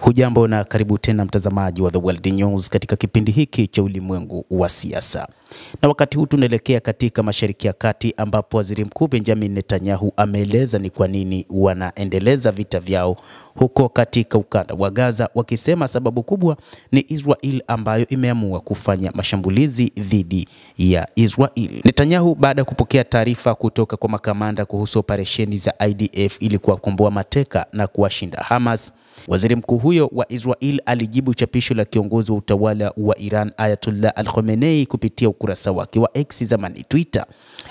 Hujambo na karibu tena mtazamaji wa The World News katika kipindi hiki cha ulimwengu wa siasa. Na wakati huu tunaelekea katika Mashariki ya Kati ambapo Waziri Mkuu Benjamin Netanyahu ameeleza ni kwa nini wanaendeleza vita vyao huko katika ukanda wa Gaza, wakisema sababu kubwa ni Israel ambayo imeamua kufanya mashambulizi dhidi ya Israel. Netanyahu baada ya kupokea taarifa kutoka kwa makamanda kuhusu operesheni za IDF ili kuwakomboa mateka na kuwashinda Hamas, Waziri mkuu huyo wa Israel alijibu chapisho la kiongozi wa utawala wa Iran Ayatollah Al-Khamenei kupitia ukurasa wake wa X, zamani Twitter,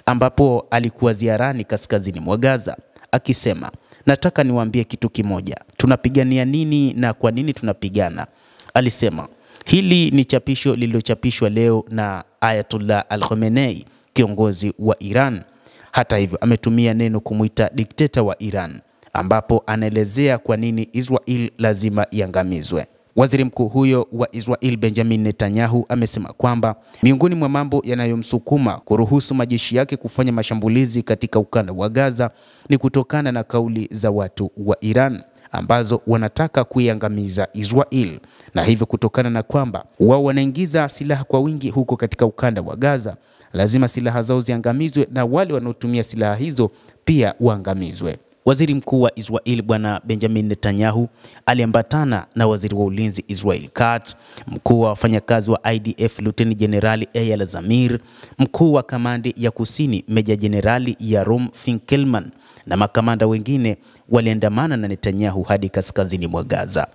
ambapo alikuwa ziarani kaskazini mwa Gaza, akisema, nataka niwaambie kitu kimoja, tunapigania nini na kwa nini tunapigana. Alisema hili ni chapisho lililochapishwa leo na Ayatollah Al-Khamenei, kiongozi wa Iran. Hata hivyo ametumia neno kumuita dikteta wa Iran, ambapo anaelezea kwa nini Israel lazima iangamizwe. Waziri mkuu huyo wa Israel Benjamin Netanyahu amesema kwamba miongoni mwa mambo yanayomsukuma kuruhusu majeshi yake kufanya mashambulizi katika ukanda wa Gaza ni kutokana na kauli za watu wa Iran ambazo wanataka kuiangamiza Israel, na hivyo kutokana na kwamba wao wanaingiza silaha kwa wingi huko katika ukanda wa Gaza, lazima silaha zao ziangamizwe na wale wanaotumia silaha hizo pia waangamizwe. Waziri mkuu wa Israel bwana Benjamin Netanyahu aliambatana na waziri wa ulinzi Israel Katz, mkuu wa wafanyakazi wa IDF Luteni Jenerali Eyal Zamir, mkuu wa kamandi ya kusini Meja Jenerali Yaron Finkelman na makamanda wengine waliandamana na Netanyahu hadi kaskazini mwa Gaza.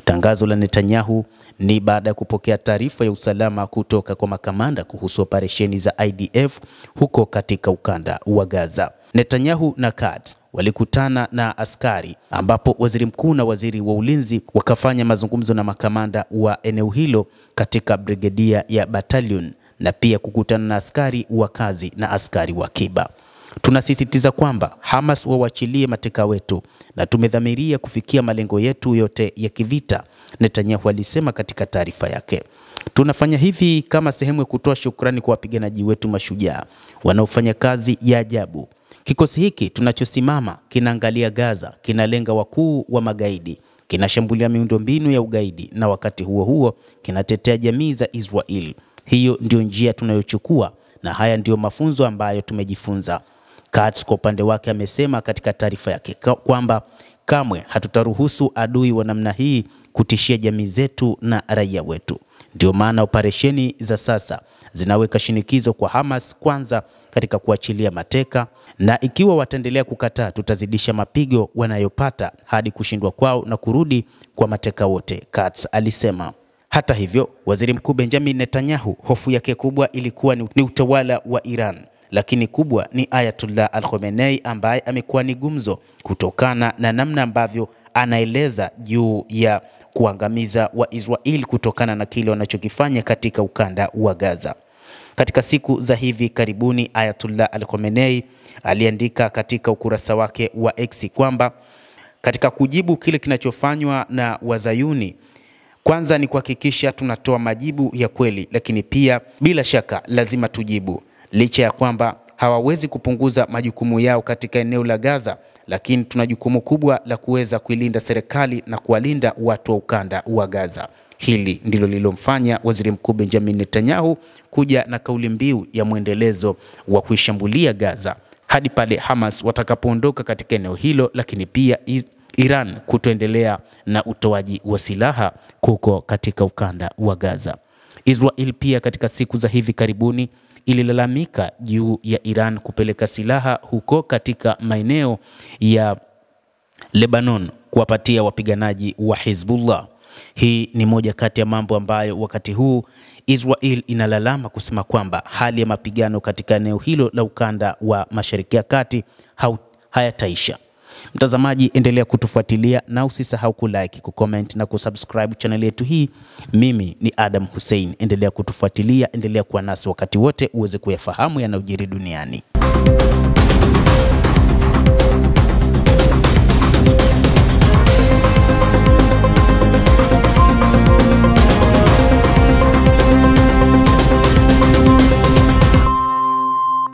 Tangazo la Netanyahu ni baada ya kupokea taarifa ya usalama kutoka kwa makamanda kuhusu operesheni za IDF huko katika ukanda wa Gaza. Netanyahu na Katz walikutana na askari ambapo waziri mkuu na waziri wa ulinzi wakafanya mazungumzo na makamanda wa eneo hilo katika brigedia ya battalion na pia kukutana na askari wa kazi na askari wa akiba. Tunasisitiza kwamba Hamas wawachilie mateka wetu na tumedhamiria kufikia malengo yetu yote ya kivita, Netanyahu alisema katika taarifa yake. Tunafanya hivi kama sehemu ya kutoa shukrani kwa wapiganaji wetu mashujaa wanaofanya kazi ya ajabu. Kikosi hiki tunachosimama kinaangalia Gaza, kinalenga wakuu wa magaidi, kinashambulia miundombinu ya ugaidi na wakati huo huo kinatetea jamii za Israel. Hiyo ndio njia tunayochukua na haya ndio mafunzo ambayo tumejifunza. Katz kwa upande wake amesema katika taarifa yake kwamba kamwe hatutaruhusu adui wa namna hii kutishia jamii zetu na raia wetu. Ndio maana operesheni za sasa zinaweka shinikizo kwa Hamas kwanza katika kuachilia mateka, na ikiwa wataendelea kukataa tutazidisha mapigo wanayopata hadi kushindwa kwao na kurudi kwa mateka wote, Katz alisema. Hata hivyo, waziri mkuu Benjamin Netanyahu hofu yake kubwa ilikuwa ni utawala wa Iran, lakini kubwa ni Ayatollah Al-Khamenei ambaye amekuwa ni gumzo kutokana na namna ambavyo anaeleza juu ya kuangamiza wa Israel kutokana na kile wanachokifanya katika ukanda wa Gaza. Katika siku za hivi karibuni Ayatollah Al-Khamenei aliandika katika ukurasa wake wa X kwamba katika kujibu kile kinachofanywa na Wazayuni, kwanza ni kuhakikisha tunatoa majibu ya kweli, lakini pia bila shaka lazima tujibu. Licha ya kwamba hawawezi kupunguza majukumu yao katika eneo la Gaza, lakini tuna jukumu kubwa la kuweza kuilinda serikali na kuwalinda watu wa ukanda wa Gaza. Hili ndilo lilomfanya waziri mkuu Benjamin Netanyahu kuja na kauli mbiu ya mwendelezo wa kuishambulia Gaza hadi pale Hamas watakapoondoka katika eneo hilo, lakini pia Iran kutoendelea na utoaji wa silaha kuko katika ukanda wa Gaza. Israel pia katika siku za hivi karibuni ililalamika juu ya Iran kupeleka silaha huko katika maeneo ya Lebanon kuwapatia wapiganaji wa Hezbollah. Hii ni moja kati ya mambo ambayo wakati huu Israel inalalama kusema kwamba hali ya mapigano katika eneo hilo la ukanda wa Mashariki ya Kati hayataisha. Mtazamaji, endelea kutufuatilia na usisahau kulike, kucomment na kusubscribe channel yetu hii. Mimi ni Adam Hussein. Endelea kutufuatilia, endelea kuwa nasi wakati wote uweze kuyafahamu yanayojiri duniani.